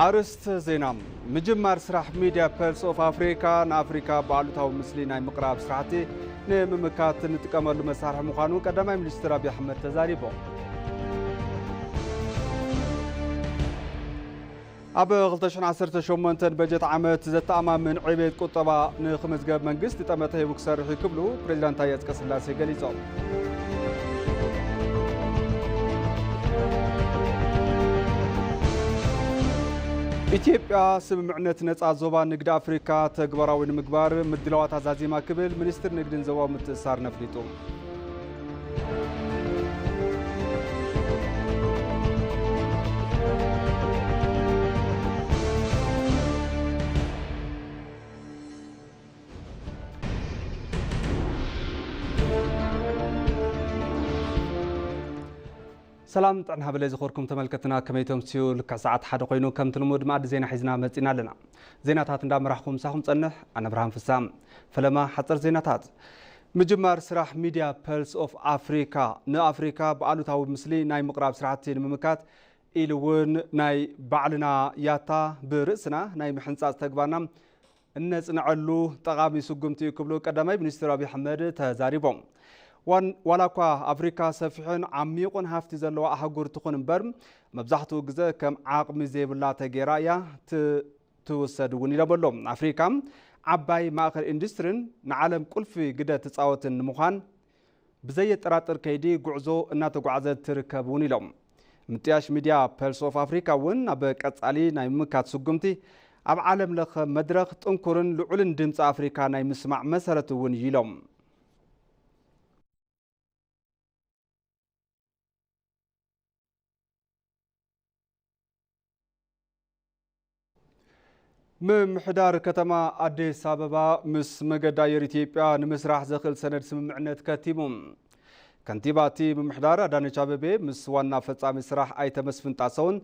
አርስተ ዜና ምጅማር ስራሕ ሚዲያ ፐልስ ኦፍ አፍሪካ ንአፍሪካ ባሉታው ምስሊ ናይ ምቅራብ ስራሕቲ ንምምካት ንጥቀመሉ መሳርሒ ምዃኑ ቀዳማይ ሚኒስትር አብይ አሕመድ ተዛሪቦም ኣብ 2018 በጀት ዓመት ዘተኣማምን ዕብየት ቁጠባ ንኽምዝገብ መንግስቲ ጠመተ ሂቡ ክሰርሕ ይክብሉ ፕሬዚዳንት ታዬ አጽቀሥላሴ ገሊጾም ኢትዮጵያ ስምምዕነት ነጻ ዞባ ንግዲ አፍሪካ ተግባራዊ ንምግባር ምድላዋት አዛዚማ ክብል ሚኒስትር ንግድን ዞባዊ ምትእስሳር ነፍሊጡ سلام طعنا بلي زخوركم تملكتنا كميتم سيول كساعات حدا خوينو كم تلمود مع زينة حزنا مزينا لنا زيناتات ندام راحكم ساهم صنح أنا برهان فسام فلما حصر زيناتات مجمار سراح ميديا بيلس اوف افريكا نا افريكا بقالو تاو مسلي ناي مقراب سراحتي الممكات إلوون ناي بعلنا ياتا برأسنا ناي محنصاص تقبانا الناس نعلو تغامي سقمتي كبلو قدامي منستر أبي حمد تزاريبهم ولاكوا أفريقيا سفيحن عميقون هافتي زلوا أحجور تكون برم مبزحتو جزء كم عقم زيب الله تجرايا توسد ونيلبلوم أفريقيا عباي ماخر إندسترين نعلم كل في جدة تصاوت المخان بزيت راتر كيدي جعزو الناتو جعزة تركب ونيلوم متياش ميديا بيلس اوف أفريقيا ون أبك أتصالي نايم كات سقمتي أب عالم لخ مدرخ تنكرن لعلن دمس أفريقيا نايم مسمع مسرة ونيلوم ممحدار كتما أديس أبابا مس مقداير إثيوبيا نمسرح زخل سند سممعنت كتيمم كنتيباتي ممحدار أداني شاببي مس وانا فتسا مسرح أي تمسفن تاسون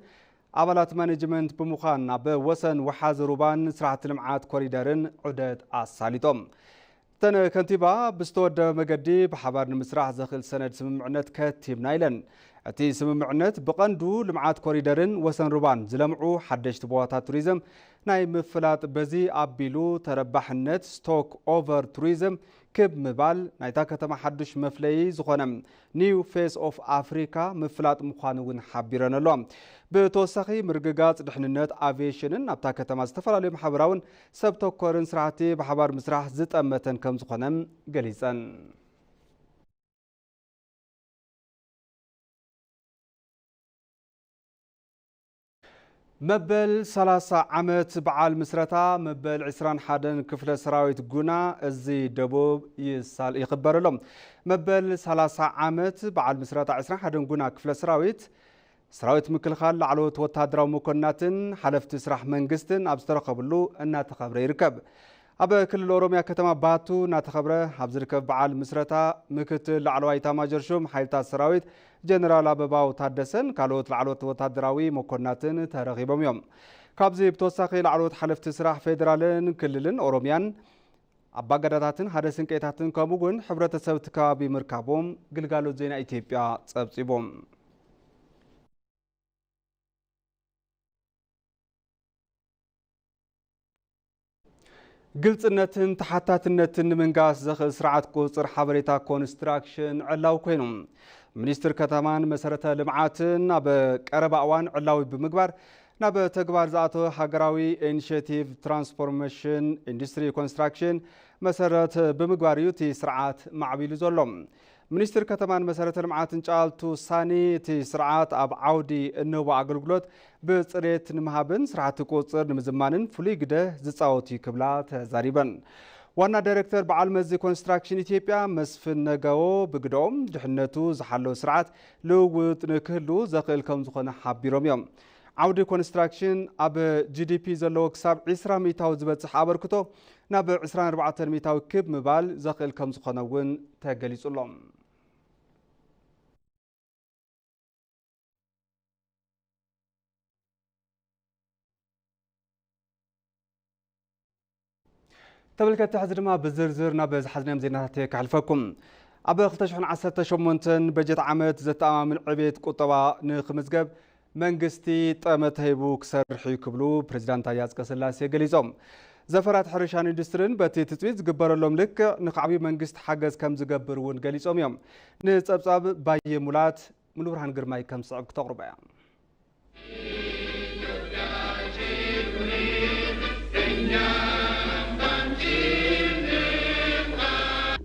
عبالات مانجمنت بمخان بوسن وحازروبان سرعة المعات كوريدارن عدد الساليتم تن كنتيبا بستود مقدي بحبار نمسرح زخل سند سممعنت كتيم نايلن أتي سممعنت بقندو لمعات كوريدارن وسن روبان زلمعو حدش تبواتا توريزم ناي مفلات بزي أبيلو تربحنت ستوك أوفر توريزم كب مبال نايتا كتما حدش مفلي زخونم نيو فيس أوف أفريكا مفلات مخانوين حبيران اللوم بتوسخي مرقاقات دحننت آفيشنن أبتا كتما استفال عليهم حبراون سبتو كورن سرعتي بحبار مسرح زت أمتن كم زخونم قليسان مبل 30 عمت بعال مسرتا مبل 20 حدن كفل سراويت قنا ازي دبوب يسال يخبر لهم مبل 30 عمت بعال مسرتا 20 حدن قنا كفل سراويت مكلخال لعلوت وتهدراو مكناتن حلفت سراح منقستن ابسترقبلو انا تخبر يركب أبا كل الأوروميا كتما باتو ناتخبره حبزركب بعال مسرتا مكتل لعلواي تاماجرشوم حيلتا سراويت جنرال أباباو تادسن كالوت لعلوت وتهدراوي مكناتن ترغيبهم يوم كابزي بتوساقي لعلوت حلفت سراح فيدرالن كللن أوروميان أبا قداتاتن حدثن كيتاتن كاموغن حبرة سوتكا بمركابهم قلقالو زينا إثيوبيا تسبسيبهم قلتنتن تحتاتنتن منقاس زخل سرعات قوصر حبريتا كونستراكشن علاو كوينوم منيستر كتامان مسارة لمعاتن بقرب أوان علاوي بمقبار ناب تقبار زاتو حقراوي انيشيتيف ترانسفورميشن اندستري كونستراكشن مسارة بمقبار يوتي سرعات معبيل زولوم منيستر كتامان مسارة لمعاتن جالتو ساني تي سرعات أب عودي النوبة أقلقلوت بصريت نمهابن سرعات قوصر نمزمانن فلي قده زتصاوتي كبلات زاريبن وانا دايركتور بعال مزي كونستراكشن إثيوبيا مسفن نقاو بقدوم دحنتو زحلو سرعات لووت نكهلو زقل كم زخنا حابيروم يوم عودي كونستراكشن أب جي دي بي زلو كساب 20 ميتاو زبت حابركتو ناب 24 ميتاو كب مبال زقل كم زخنا ون تاقليس اللهم تبلك تحزر ما بزرزر نبز حزنام زيناتي كحلفكم أبا 2018 بجت عمت زت من عبيد قطبة نخمزجب መንግስቲ ጠመት ሂቡ ክሰርሕ ይክብሉ ፕሬዝዳንት ታዬ አጽቀሥላሴ ገሊጾም ዘፈራት ሕርሻን ኢንዱስትሪን በቲ ትጽቢት ዝግበረሎም ልክ ንዓብዪ መንግስት ሓገዝ ከም ዝገብር እውን ገሊጾም እዮም ንጸብጻብ ባየ ሙላት ሙሉ ብርሃን ግርማይ ከም ስዕብ ክተቕርባ እያ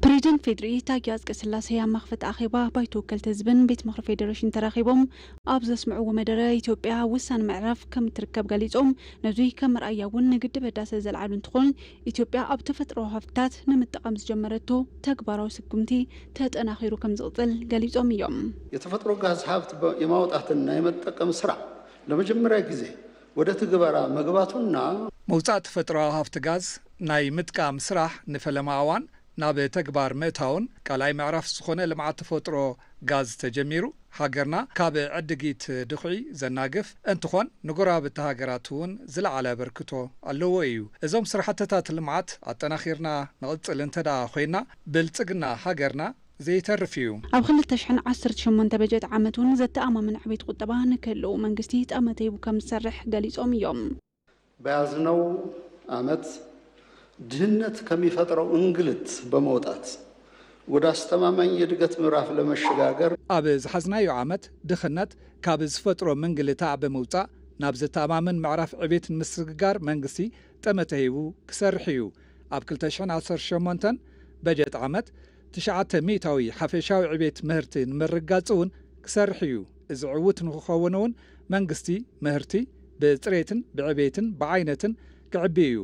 ፕሬዝዳንት ፌደሪ ታዬ አጽቀሥላሴ አማኽፈት አኺባ ባይቶ ወከልቲ ህዝብን ቤት ምኽሪ ፌደሬሽን ተራኺቦም ኣብ ዘስምዕዎ መደረ ኢትዮጵያ ውሳነ ምዕራፍ ከም ትርከብ ገሊጾም ነዚ ከም መርኣያ እውን ንግድብ ህዳሴ ዘለዓሉ እንትኾን ኢትዮጵያ ኣብ ተፈጥሮ ሃብታት ንምጥቃም ዝጀመረቶ ተግባራዊ ስጉምቲ ተጠናኺሩ ከም ዝቕጽል ገሊጾም እዮም የተፈጥሮ ጋዝ ሀብት የማውጣትና የመጠቀም ስራ ለመጀመሪያ ጊዜ ወደ ትግበራ መግባቱና መውጻእ ተፈጥሮዊ ሃብት ጋዝ ናይ ምጥቃም ስራሕ ንፈለማ እዋን ናብ ተግባር ምእታውን ቃላይ ምዕራፍ ዝኾነ ልምዓት ተፈጥሮ ጋዝ ተጀሚሩ ሃገርና ካብ ዕድጊት ድኹዒ ዘናግፍ እንትኾን ንጎራብቲ ሃገራት እውን ዝለዓለ በርክቶ ኣለዎ እዩ እዞም ስራሕትታት ልምዓት ኣጠናኺርና ንቕጽል እንተዳ ኮይና ብልጽግና ሃገርና ዘይተርፍ እዩ ኣብ 2018 በጀት ዓመት እውን ዘተኣማምን ዕቤት ቁጠባ ንክህልው መንግስቲ ጠመት ሂቡ ከም ዝሰርሕ ገሊጾም እዮም በያዝነው ዓመት ድህነት ከሚፈጥረው እንግልት በመውጣት ወደ አስተማማኝ የድገት ምዕራፍ ለመሸጋገር ኣብ ዝሓዝናዮ ዓመት ድኽነት ካብ ዝፈጥሮ ምንግልታ በመውጻእ ናብ ዘተኣማምን ምዕራፍ ዕቤት ምስግጋር መንግስቲ ጠመት ሂቡ ክሰርሕ እዩ ኣብ 2018 በጀት ዓመት 900 ሓፈሻዊ ዕቤት ምህርቲ ንምርጋጽ እውን ክሰርሕ እዩ እዚ ዕውት ንክኸውን እውን መንግስቲ ምህርቲ ብጽሬትን ብዕቤትን ብዓይነትን ክዕቢ እዩ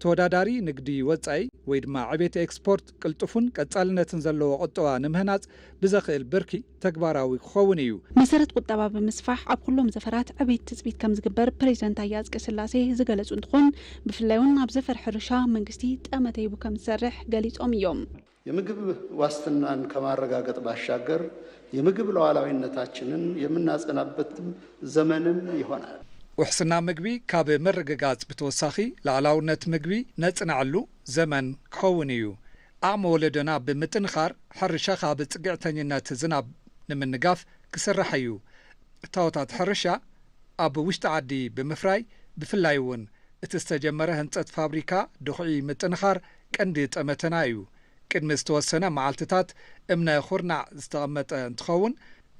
ተወዳዳሪ ንግዲ ወጻኢ ወይ ድማ ዕቤት ኤክስፖርት ቅልጡፉን ቀጻልነትን ዘለዎ ቁጠባ ንምህናጽ ብዘኽእል ብርኪ ተግባራዊ ክኸውን እዩ መሰረት ቁጠባ ብምስፋሕ ኣብ ኩሎም ዘፈራት ዕቤት ትጽቢት ከም ዝግበር ፕሬዝዳንት ታዬ አጽቀሥላሴ ዝገለጹ እንትኾን ብፍላይ እውን ኣብ ዘፈር ሕርሻ መንግስቲ ጠመት ሂቡ ከም ዝሰርሕ ገሊጾም እዮም የምግብ ዋስትናን ከማረጋገጥ ባሻገር የምግብ ሉዓላዊነታችንን የምናጸናበት ዘመንም ይሆናል ውሕስና ምግቢ ካብ ምርግጋጽ ብተወሳኺ ላዕላውነት ምግቢ ነጽንዓሉ ዘመን ክኸውን እዩ ኣቕሚ ወለዶና ብምጥንኻር ሕርሻ ካብ ጽግዕተኝነት ዝናብ ንምንጋፍ ክስራሕ እዩ እታወታት ሕርሻ ኣብ ውሽጢ ዓዲ ብምፍራይ ብፍላይ እውን እቲ ዝተጀመረ ህንጸት ፋብሪካ ድኹዒ ምጥንኻር ቀንዲ ጠመተና እዩ ቅድሚ ዝተወሰነ መዓልትታት እምነ ኹርናዕ ዝተቐመጠ እንትኸውን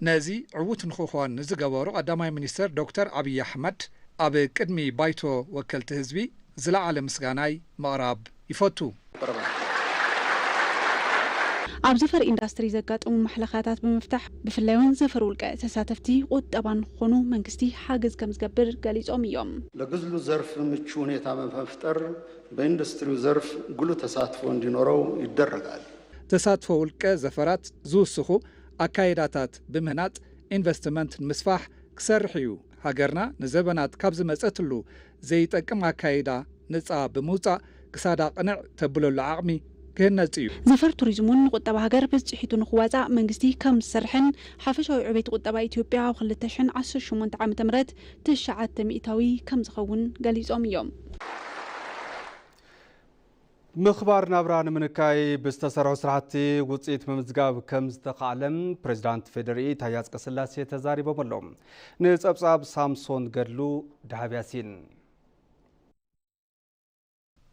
ነዚ ዕውት ንክኾን ዝገበሩ ቀዳማይ ሚኒስትር ዶክተር አብይ አሕመድ ኣብ ቅድሚ ባይቶ ወከልቲ ህዝቢ ዝለዓለ ምስጋናይ ምቕራብ ይፈቱ ኣብ ዘፈር ኢንዱስትሪ ዘጋጥሙ ማሕለኻታት ብምፍታሕ ብፍላይ እውን ዘፈር ውልቀ ተሳተፍቲ ቁጠባን ክኾኑ መንግስቲ ሓገዝ ከም ዝገብር ገሊጾም እዮም ለግዝሉ ዘርፍ ምቹ ሁኔታ መፍጠር በኢንዱስትሪው ዘርፍ ጉልህ ተሳትፎ እንዲኖረው ይደረጋል ተሳትፎ ውልቀ ዘፈራት ዝውስኹ ኣካይዳታት ብምህናጽ ኢንቨስትመንት ምስፋሕ ክሰርሕ እዩ ሃገርና ንዘበናት ካብ ዝመጸትሉ ዘይጠቅም ኣካይዳ ነጻ ብምውጻእ ክሳዳ ቅንዕ ተብለሉ ዓቕሚ ክህነጽ እዩ ዘፈር ቱሪዝሙን ቁጠባ ሃገር ብጽሒቱ ንኽዋጻእ መንግስቲ ከም ዝሰርሕን ሓፈሻዊ ዕቤት ቁጠባ ኢትዮጵያ ኣብ 2018 ዓ.ም 900 ከም ዝኸውን ገሊጾም እዮም ምኽባር ናብራ ንምንካይ ብዝተሰርሑ ስራሕቲ ውፅኢት ምምዝጋብ ከም ዝተኻእለም ፕሬዝዳንት ፌደሪ ታዬ አጽቀሥላሴ ተዛሪቦም ኣሎም ንጸብጻብ ሳምሶን ገድሉ ዳሃብያሲን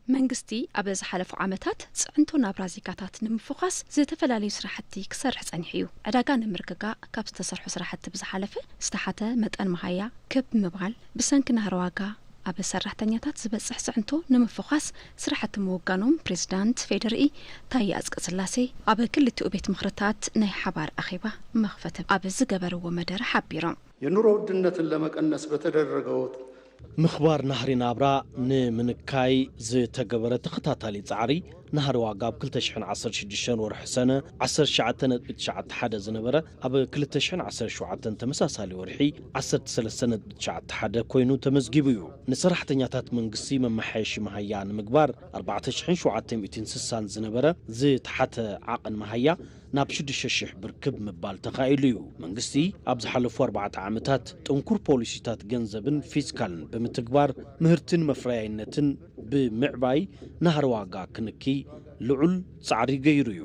መንግስቲ ኣብ ዝሓለፉ ዓመታት ጽዕንቶ ናብራ ዜጋታት ንምፍኻስ ዝተፈላለዩ ስራሕቲ ክሰርሕ ጸኒሑ እዩ ዕዳጋ ንምርግጋእ ካብ ዝተሰርሑ ስራሕቲ ብዝሓለፈ ዝተሓተ መጠን መሃያ ክብ ምባል ብሰንኪ ናህሪ ዋጋ ኣብ ሰራሕተኛታት ዝበጽሕ ጽዕንቶ ንምፍኻስ ስራሕቲ ምውጋኖም ፕሬዝዳንት ፌደሪ ታዬ አጽቀሥላሴ ኣብ ክልቲኡ ቤት ምኽርታት ናይ ሓባር ኣኺባ መኽፈት ኣብ ዝገበርዎ መደረ ሓቢሮም የኑሮ ውድነትን ለመቀነስ በተደረገው ምኽባር ናህሪ ናብራ ንምንካይ ዝተገበረ ተኸታታሊ ጻዕሪ ናህሪ ዋጋ ኣብ 2016 ወርሒ ሰነ 19.91 ዝነበረ ኣብ 2017 ተመሳሳሊ ወርሒ 13.91 ኮይኑ ተመዝጊቡ እዩ ንሰራሕተኛታት መንግስቲ መማሓየሺ መሃያ ንምግባር 4760 ዝነበረ ዝተሓተ ዓቕን መሃያ ናብ 6000 ብር ክብ ምባል ተኻኢሉ እዩ መንግስቲ ኣብ ዝሓለፉ 4 ዓመታት ጥንኩር ፖሊሲታት ገንዘብን ፊስካልን ብምትግባር ምህርትን መፍረያይነትን ብምዕባይ ናህሪ ዋጋ ክንኪ ልዑል ጻዕሪ ገይሩ እዩ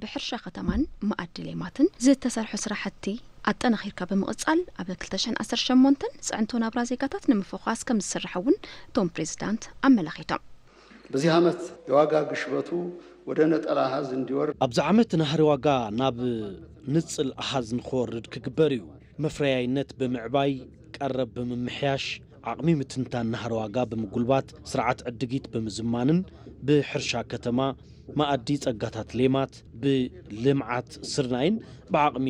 ብሕርሻ ከተማን ማዕዲ ሌማትን ዝተሰርሑ ስራሕቲ ኣጠናኺርካ ብምቕጻል ኣብ 2018 ጽዕንቶ ናብራ ዜጋታት ንምፍዃስ ከም ዝስርሐውን እቶም ፕሬዚዳንት ኣመላኺቶም በዚህ ዓመት የዋጋ ግሽበቱ ወደ ነጠላ አሃዝ እንዲወርድ ኣብዚ ዓመት ናህሪ ዋጋ ናብ ንጽል ኣሃዝ ንኽወርድ ክግበር እዩ መፍረያይነት ብምዕባይ ቀረብ ብምምሕያሽ ዓቕሚ ምትንታን ናህሪ ዋጋ ብምጉልባት ስርዓት ዕድጊት ብምዝማንን ብሕርሻ ከተማ ማኣዲ ጸጋታት ሌማት ብልምዓት ስርናይን ብዓቕሚ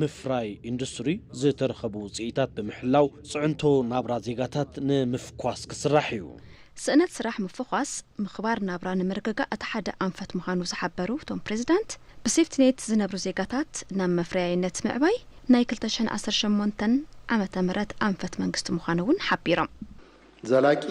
ምፍራይ ኢንዱስትሪ ዝተረኸቡ ውፅኢታት ብምሕላው ጽዕንቶ ናብራ ዜጋታት ንምፍኳስ ክስራሕ እዩ ስእነት ስራሕ ምፍዃስ ምኽባር ናብራ ንምርግጋእ እቲ ሓደ ኣንፈት ምዃኑ ዝሓበሩ እቶም ፕሬዚዳንት ብሴፍትኔት ዝነብሩ ዜጋታት ናብ መፍረያይነት ምዕባይ ናይ 2018 ዓመተ ምህረት አንፈት መንግስት ምዃኑን ሓቢሮም ዘላቂ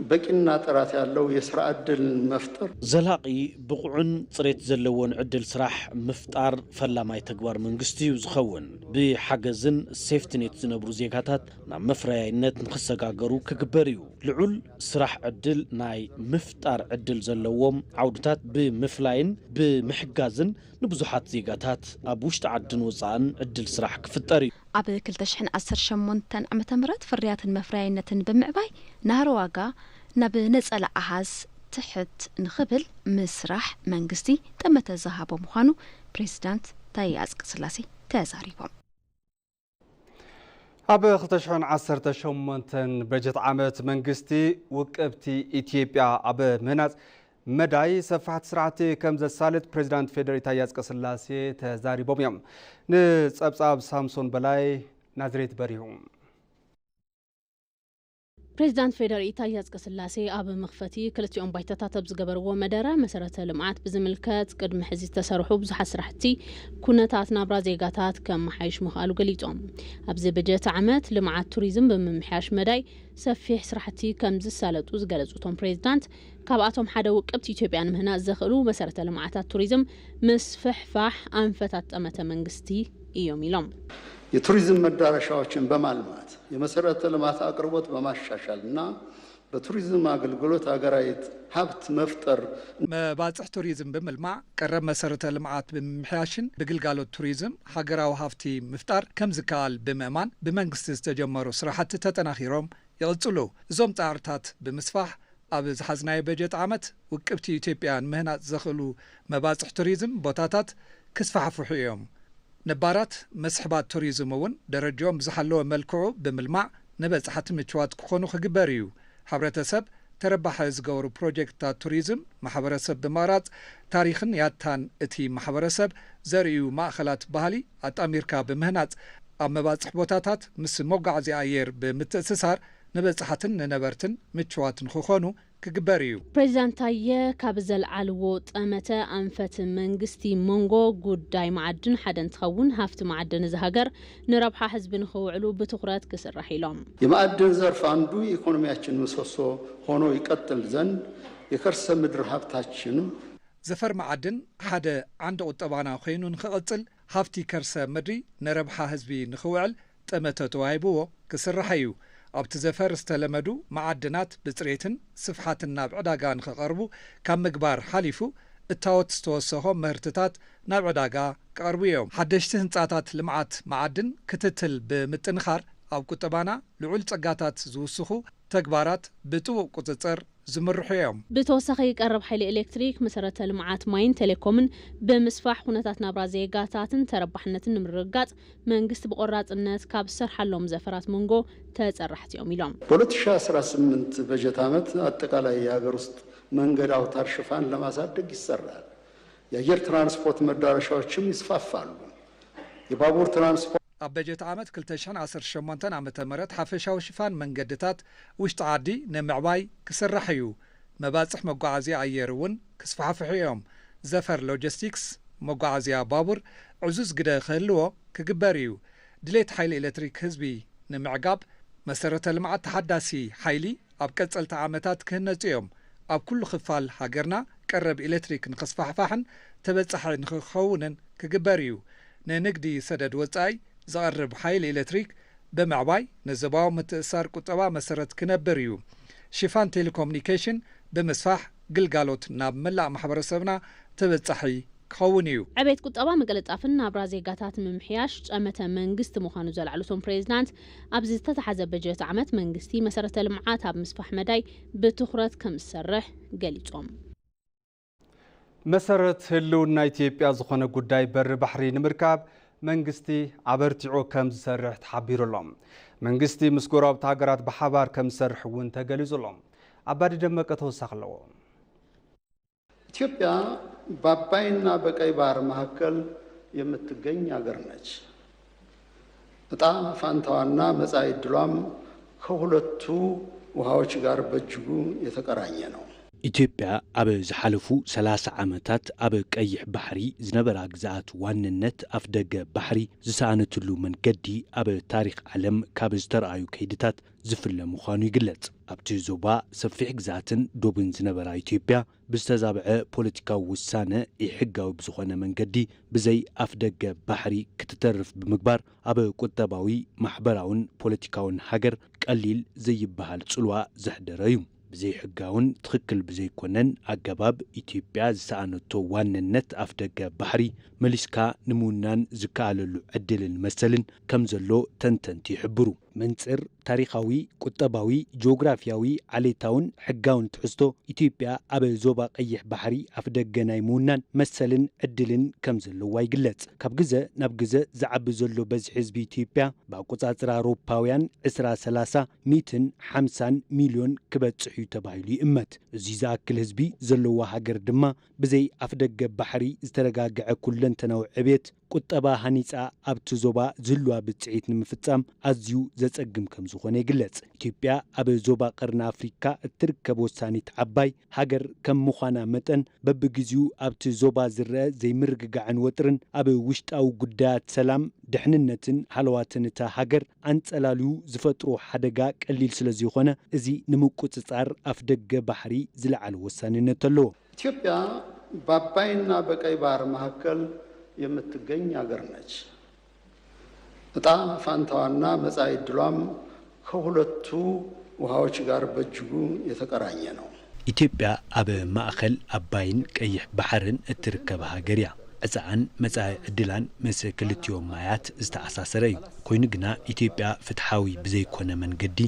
በቂና ጥራት ያለው የስራ ዕድል መፍጠር ዘላቂ ብቁዕን ጽሬት ዘለዎን ዕድል ስራሕ ምፍጣር ፈላማይ ተግባር መንግስቲ እዩ ዝኸውን ብሓገዝን ሴፍትኔት ዝነብሩ ዜጋታት ናብ መፍረያይነት ንኽሰጋገሩ ክግበር እዩ ልዑል ስራሕ ዕድል ናይ ምፍጣር ዕድል ዘለዎም ዓውድታት ብምፍላይን ብምሕጋዝን ንብዙሓት ዜጋታት ኣብ ውሽጢ ዓድን ወፃእን ዕድል ስራሕ ክፍጠር እዩ ኣብ 2018 ዓመተ ምህረት ፍርያትን መፍረያይነትን ብምዕባይ ናህሪ ዋጋ ናብ ነጸላ ኣሃዝ ትሕት ንኽብል ምስራሕ መንግስቲ ጠመተ ዝሃቦ ምዃኑ ፕሬዚዳንት ታዬ አጽቀሥላሴ ተዛሪቦም ኣብ 2018 በጀት ዓመት መንግስቲ ውቅብቲ ኢትዮጵያ ኣብ ምህናጽ መዳይ ሰፋሕት ስርዓቲ ከም ዘሳልጥ ፕሬዚዳንት ፌደራል ታዬ አጽቀሥላሴ ተዛሪቦም እዮም ንጸብጻብ ሳምሶን በላይ ናዝሬት በሪሁ ፕሬዚዳንት ፌደራል ታዬ አጽቀሥላሴ ኣብ መኽፈቲ ክልቲኦም ባይታታት ኣብ ዝገበርዎ መደረ መሰረተ ልምዓት ብዝምልከት ቅድሚ ሕዚ ተሰርሑ ብዙሓት ስራሕቲ ኩነታት ናብራ ዜጋታት ከም መሓይሽ ምኽኣሉ ገሊጾም ኣብዚ በጀት ዓመት ልምዓት ቱሪዝም ብምምሕያሽ መዳይ ሰፊሕ ስራሕቲ ከም ዝሳለጡ ዝገለጹ እቶም ፕሬዚዳንት ካብኣቶም ሓደ ውቅብቲ ኢትዮጵያ ንምህናጽ ዘኽእሉ መሰረተ ልምዓታት ቱሪዝም ምስ ፍሕፋሕ አንፈታት ጠመተ መንግስቲ እዮም ኢሎም የቱሪዝም መዳረሻዎችን በማልማት የመሰረተ ልማት አቅርቦት በማሻሻልና በቱሪዝም አገልግሎት ሀገራዊ ሀብት መፍጠር መባጽሕ ቱሪዝም ብምልማዕ ቀረብ መሰረተ ልምዓት ብምምሕያሽን ብግልጋሎት ቱሪዝም ሀገራዊ ሃብቲ ምፍጣር ከም ዝከኣል ብምእማን ብመንግስቲ ዝተጀመሩ ስራሕቲ ተጠናኺሮም ይቕጽሉ እዞም ጻዕርታት ብምስፋሕ ኣብ ዝሓዝናዮ በጀት ዓመት ውቅብቲ ኢትዮጵያ ንምህናጽ ዘኽእሉ መባጽሕ ቱሪዝም ቦታታት ክስፋሕፍሑ እዮም ነባራት መስሕባት ቱሪዝም እውን ደረጃኦም ዝሓለወ መልክዑ ብምልማዕ ንበጻሕቲ ምችዋት ክኾኑ ክግበር እዩ ሕብረተሰብ ተረባሐ ዝገብሩ ፕሮጀክትታት ቱሪዝም ማሕበረሰብ ብምቕራጽ ታሪኽን ያታን እቲ ማሕበረሰብ ዘርእዩ ማእኸላት ባህሊ ኣጣሚርካ ብምህናጽ ኣብ መባጽሕ ቦታታት ምስ መጓዓዝያ ኣየር ብምትእስሳር ንበጻሕትን ንነበርትን ምችዋትን ክኾኑ ክግበር እዩ ፕሬዚዳንት ታዬ ካብ ዘለዓልዎ ጠመተ አንፈት መንግስቲ መንጎ ጉዳይ ማዕድን ሓደ እንትኸውን ሃፍቲ ማዕድን ዝሃገር ንረብሓ ህዝቢ ንኽውዕሉ ብትኹረት ክስራሕ ኢሎም የማዕድን ዘርፍ አንዱ ኢኮኖሚያችን ምሰሶ ሆኖ ይቀጥል ዘንድ የከርሰ ምድር ሀብታችን ዘፈር ማዕድን ሓደ ዓንዲ ቁጠባና ኮይኑ ንኽቕጽል ሃፍቲ ከርሰ ምድሪ ንረብሓ ህዝቢ ንኽውዕል ጠመተ ተዋሂብዎ ክስራሕ እዩ ኣብቲ ዘፈር ዝተለመዱ ማዕድናት ብጽሬትን ስፍሓትን ናብ ዕዳጋ ንኽቐርቡ ካብ ምግባር ሓሊፉ እታወት ዝተወሰኾም ምህርትታት ናብ ዕዳጋ ክቐርቡ እዮም ሓደሽቲ ህንጻታት ልምዓት ማዕድን ክትትል ብምጥንኻር ኣብ ቁጠባና ልዑል ጸጋታት ዝውስኹ ተግባራት ብጥቡቕ ቁጽጽር ዝምርሑ እዮም ብተወሳኺ ቀረብ ሓይሊ ኤሌክትሪክ መሰረተ ልምዓት ማይን ቴሌኮምን ብምስፋሕ ኩነታት ናብራ ዜጋታትን ተረባሕነትን ንምርግጋጽ መንግስቲ ብቆራጽነት ካብ ዝሰርሓሎም ዘፈራት መንጎ ተጸራሕቲ እዮም ኢሎም በ2018 በጀት ዓመት አጠቃላይ የሀገር ውስጥ መንገድ አውታር ሽፋን ለማሳደግ ይሰራል የአየር ትራንስፖርት መዳረሻዎችም ይስፋፋሉ የባቡር ትራንስፖርት ኣብ በጀት ዓመት 2018 ዓመተ ምህረት ሓፈሻዊ ሽፋን መንገድታት ውሽጢ ዓዲ ንምዕባይ ክስራሕ እዩ መባጽሕ መጓዓዝያ ኣየር እውን ክስፋሕፍሑ እዮም ዘፈር ሎጂስቲክስ መጓዓዝያ ባቡር ዕዙዝ ግደ ክህልዎ ክግበር እዩ ድሌት ሓይሊ ኤሌክትሪክ ህዝቢ ንምዕጋብ መሰረተ ልምዓት ተሓዳሲ ሓይሊ ኣብ ቀጸልቲ ዓመታት ክህነጹ እዮም ኣብ ኩሉ ክፋል ሃገርና ቀረብ ኤሌክትሪክ ንኽስፋሕፋሕን ተበጻሒ ንኽኸውንን ክግበር እዩ ንንግዲ ሰደድ ወጻኢ زقرب حيل إلكتريك بمعباي نزباو متأثر قطبا مسرت كنبر يو شفان تيليكومنيكيشن بمسفاح قلقالوت ناب ملا محبر سبنا تبتصحي ክኸውን እዩ ዕቤት ቁጠባ መገለጣፍን ናብራ ዜጋታት ምምሕያሽ ጨመተ መንግስቲ ምዃኑ ዘላዕሉቶም ፕሬዚዳንት ኣብዚ ዝተተሓዘ በጀት ዓመት መንግስቲ መሰረተ ልምዓት ኣብ ምስፋሕ መዳይ ብትኹረት ከም ዝሰርሕ ገሊጾም መሰረት ህልውና ኢትዮጵያ ዝኾነ ጉዳይ በሪ ባሕሪ ንምርካብ መንግስቲ ኣበርቲዑ ከም ዝሰርሕ ተሓቢሩሎም መንግስቲ ምስ ጎረቤት ሃገራት ብሓባር ከም ዝሰርሕ እውን ተገሊጹሎም አባዲ ደመቀ ተወሳኺ ኣለዎ ኢትዮጵያ በአባይና በቀይ ባህር መካከል የምትገኝ ሀገር ነች። እጣ ፋንታዋና መጻኢ ዕድሏም ከሁለቱ ውሃዎች ጋር በእጅጉ የተቀራኘ ነው። ኢትዮጵያ ኣብ ዝሓለፉ 30 ዓመታት ኣብ ቀይሕ ባሕሪ ዝነበራ ግዛኣት ዋንነት ኣፍ ደገ ባሕሪ ዝሰኣነትሉ መንገዲ ኣብ ታሪክ ዓለም ካብ ዝተረኣዩ ከይድታት ዝፍለ ምዃኑ ይግለጽ። ኣብቲ ዞባ ሰፊሕ ግዛኣትን ዶብን ዝነበራ ኢትዮጵያ ብዝተዛብዐ ፖለቲካዊ ውሳነ ሕጋዊ ብዝኾነ መንገዲ ብዘይ ኣፍ ደገ ባሕሪ ክትተርፍ ብምግባር ኣብ ቁጠባዊ ማሕበራውን ፖለቲካውን ሃገር ቀሊል ዘይበሃል ጽልዋ ዘሕደረ እዩ። ብዘይ ሕጋውን ትኽክል ብዘይኮነን ኣገባብ ኢትዮጵያ ዝሰኣነቶ ዋንነት ኣፍ ደገ ባሕሪ መሊስካ ንምውናን ዝከኣለሉ ዕድልን መሰልን ከም ዘሎ ተንተንቲ ይሕብሩ። መንጽር ታሪኻዊ ቁጠባዊ ጂኦግራፊያዊ ዓሌታውን ሕጋውን ትሕዝቶ ኢትዮጵያ ኣብ ዞባ ቀይሕ ባሕሪ ኣፍ ደገ ናይ ምውናን መሰልን ዕድልን ከም ዘለዋ ይግለጽ። ካብ ግዘ ናብ ግዘ ዝዓቢ ዘሎ በዝሒ ህዝቢ ኢትዮጵያ ብኣቆጻጽራ ኣውሮፓውያን 2030 150 ሚልዮን ክበጽሕ እዩ ተባሂሉ ይእመት። እዚ ዝኣክል ህዝቢ ዘለዋ ሃገር ድማ ብዘይ ኣፍ ደገ ባሕሪ ዝተረጋግዐ ኩለንተናዊ ዕቤት ቁጠባ ሃኒፃ ኣብቲ ዞባ ዝህልዋ ብጽዒት ንምፍጻም ኣዝዩ ዘጸግም ከም ዝኾነ ይግለጽ። ኢትዮጵያ ኣብ ዞባ ቀርኒ ኣፍሪካ እትርከብ ወሳኒት ዓባይ ሃገር ከም ምዃና መጠን በብግዚኡ ኣብቲ ዞባ ዝርአ ዘይምርግጋዕን ወጥርን ኣብ ውሽጣዊ ጉዳያት ሰላም ድሕንነትን ሃለዋትን እታ ሃገር አንጸላልዩ ዝፈጥሮ ሓደጋ ቀሊል ስለ ዝኾነ እዚ ንምቁጽጻር ኣፍ ደገ ባሕሪ ዝለዓለ ወሳንነት ኣለዎ። ኢትዮጵያ በአባይና በቀይ ባህር መካከል የምትገኝ ሀገር ነች። እጣ ፋንታዋና መጻኢ ዕድሏም ከሁለቱ ውሃዎች ጋር በእጅጉ የተቀራኘ ነው። ኢትዮጵያ ኣብ ማእኸል ኣባይን ቀይሕ ባሕርን እትርከብ ሃገር እያ። ዕፃን መጻኢ ዕድላን ምስ ክልቲኦም ማያት ዝተኣሳሰረ እዩ። ኮይኑ ግና ኢትዮጵያ ፍትሓዊ ብዘይኮነ መንገዲ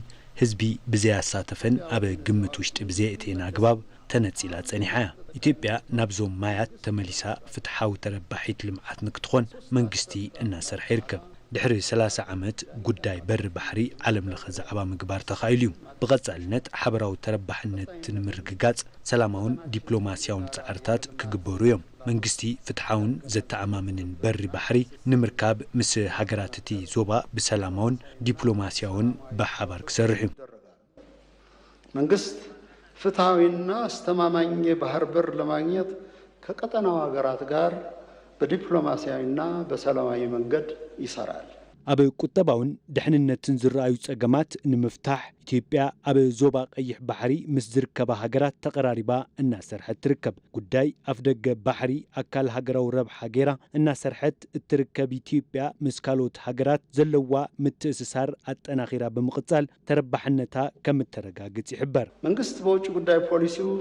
ህዝቢ ብዘያሳተፈን ኣብ ግምት ውሽጢ ብዘይእቴን ኣግባብ ተነጺላ ጸኒሓ እያ። ኢትዮጵያ ናብዞም ማያት ተመሊሳ ፍትሓዊ ተረባሒት ልምዓት ንክትኾን መንግስቲ እናሰርሐ ይርከብ። ድሕሪ 30 ዓመት ጉዳይ በሪ ባሕሪ ዓለም ለኸ ዛዕባ ምግባር ተኻኢሉ እዩ። ብቐጻልነት ሓበራዊ ተረባሕነት ንምርግጋጽ ሰላማውን ዲፕሎማስያውን ጻዕርታት ክግበሩ እዮም። መንግስቲ ፍትሓውን ዘተኣማምንን በሪ ባሕሪ ንምርካብ ምስ ሃገራት እቲ ዞባ ብሰላማውን ዲፕሎማስያውን ብሓባር ክሰርሕ እዩ። መንግስት ፍትሐዊና አስተማማኝ የባህር በር ለማግኘት ከቀጠናው ሀገራት ጋር በዲፕሎማሲያዊና በሰላማዊ መንገድ ይሰራል። ኣብ ቁጠባውን ድሕንነትን ዝረኣዩ ጸገማት ንምፍታሕ ኢትዮጵያ ኣብ ዞባ ቀይሕ ባሕሪ ምስ ዝርከባ ሃገራት ተቀራሪባ እናሰርሐት ትርከብ። ጉዳይ ኣፍ ደገ ባሕሪ ኣካል ሃገራዊ ረብሓ ገይራ እናሰርሐት እትርከብ ኢትዮጵያ ምስ ካልኦት ሃገራት ዘለዋ ምትእስሳር ኣጠናኺራ ብምቕጻል ተረባሕነታ ከም እተረጋግጽ ይሕበር። መንግስት በውጭ ጉዳይ ፖሊሲው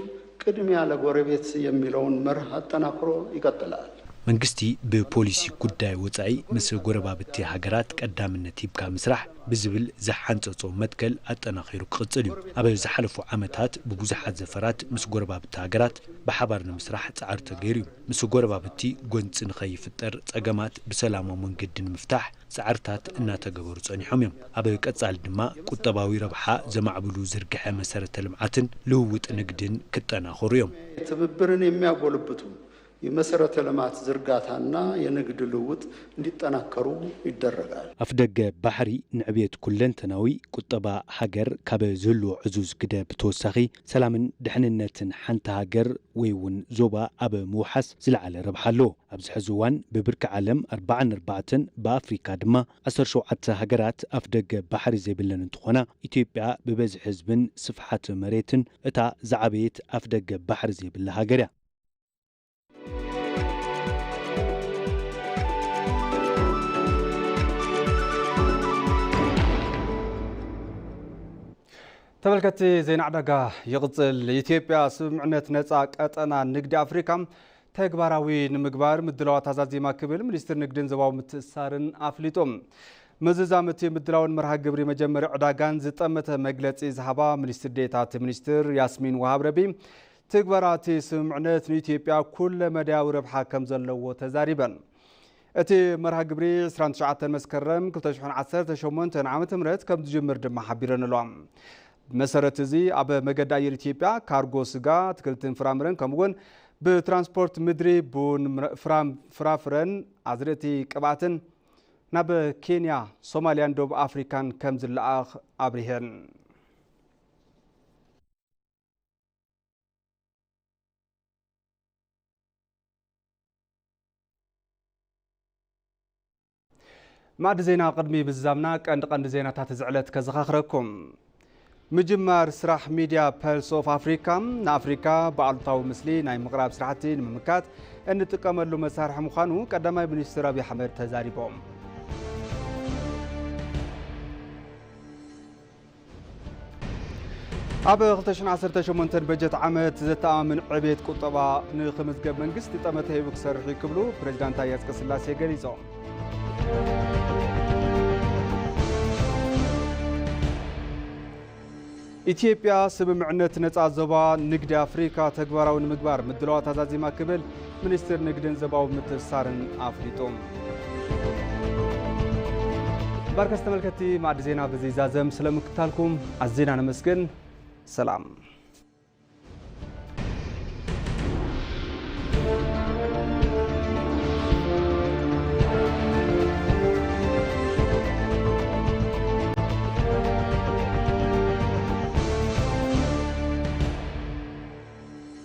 ቅድሚያ ለጎረቤት የሚለውን መርህ አጠናክሮ ይቀጥላል። መንግስቲ ብፖሊሲ ጉዳይ ወጻኢ ምስ ጎረባብቲ ሃገራት ቀዳምነት ሂብካ ምስራሕ ብዝብል ዝሓንጸጾ መትከል ኣጠናኺሩ ክቕጽል እዩ። ኣብ ዝሓለፉ ዓመታት ብብዙሓት ዘፈራት ምስ ጎረባብቲ ሃገራት ብሓባር ንምስራሕ ጻዕሪ ተገይሩ እዩ። ምስ ጎረባብቲ ጎንፂ ንኸይፍጠር ጸገማት ብሰላማዊ መንገዲ ንምፍታሕ ጻዕርታት እናተገበሩ ጸኒሖም እዮም። ኣብ ቀጻሊ ድማ ቁጠባዊ ረብሓ ዘማዕብሉ ዝርግሐ መሰረተ ልምዓትን ልውውጥ ንግድን ክጠናኸሩ እዮም። ትብብርን የሚያጎለብቱ የመሰረተ ልማት ዝርጋታና የንግድ ልውውጥ እንዲጠናከሩ ይደረጋል። ኣፍ ደገ ባሕሪ ንዕብየት ኩለንተናዊ ቁጠባ ሃገር ካብ ዝህልዎ ዕዙዝ ግደ ብተወሳኺ ሰላምን ድሕንነትን ሓንቲ ሃገር ወይ እውን ዞባ ኣብ ምውሓስ ዝለዓለ ረብሓ ኣለዎ። ኣብዚ ሕዚ እዋን ብብርኪ ዓለም 44 ብኣፍሪካ ድማ 17 ሃገራት ኣፍ ደገ ባሕሪ ዘይብለን እንትኾና ኢትዮጵያ ብበዝሒ ህዝብን ስፍሓት መሬትን እታ ዝዓበየት ኣፍ ደገ ባሕሪ ዘይብላ ሃገር እያ። تملكتي زين عدقة يغزل إثيوبيا سمعنت نزا قطنا نقد أفريقيا ተግባራዊ ንምግባር ምድላዋት አዛዚማ ክብል ሚኒስትር ንግድን ዘባው ምትእሳርን አፍሊጦም መዘዛመት የምድላውን መርሃ ግብር የመጀመሪያ ዕዳጋን ዝጠመተ መግለጺ ዝሃባ ሚኒስትር ዴኤታ ሚኒስትር ያስሚን ወሃብ ረቢ ትግበራት ስምዕነት ንኢትዮጵያ ኩለ መዳያው ረብሓ ከም ዘለዎ ተዛሪበን እቲ መርሃ ግብሪ 29 መስከረም 2018 ዓመተ ምህረት ከም ዝጅምር ድማ ሓቢረን ኣለዋ መሰረት እዚ ኣብ መገዲ ኣየር ኢትዮጵያ ካርጎ ስጋ ትክልትን ፍራምረን ከምኡውን ብትራንስፖርት ምድሪ ቡን ፍራፍረን ኣዝርእቲ ቅብኣትን ናብ ኬንያ ሶማሊያን ደቡብ አፍሪካን ከም ዝለኣኽ ኣብሪሄን ማዕድ ዜና ቅድሚ ብዛምና ቀንዲ ዜናታት ዝዕለት ከዘኻኽረኩም ምጅማር ስራሕ ሚድያ ፐልስ ኦፍ አፍሪካ ንአፍሪካ በአሉታዊ ምስሊ ናይ ምቕራብ ስራሕቲ ንምምካት እንጥቀመሉ መሳርሒ ምዃኑ ቀዳማይ ሚኒስትር አብይ አሕመድ ተዛሪቦም ኣብ 2018 በጀት ዓመት ዘተኣማምን ዕብየት ቁጠባ ንኽምዝገብ መንግስቲ ጠመተ ሂቡ ክሰርሕ ይክብሉ ፕሬዝዳንት ታዬ አጽቀሥላሴ ገሊጾም ኢትዮጵያ ስምምዕነት ነፃ ዞባ ንግዲ አፍሪካ ተግባራዊ ንምግባር ምድላዋት አዛዚማ ክብል ሚኒስትር ንግድን ዘባው ምትእስሳርን አፍሊጦም ባርከስ ተመልከቲ ማዕድ ዜና በዚ ዛዘም ስለምክታልኩም አዝዜና ነመስግን ሰላም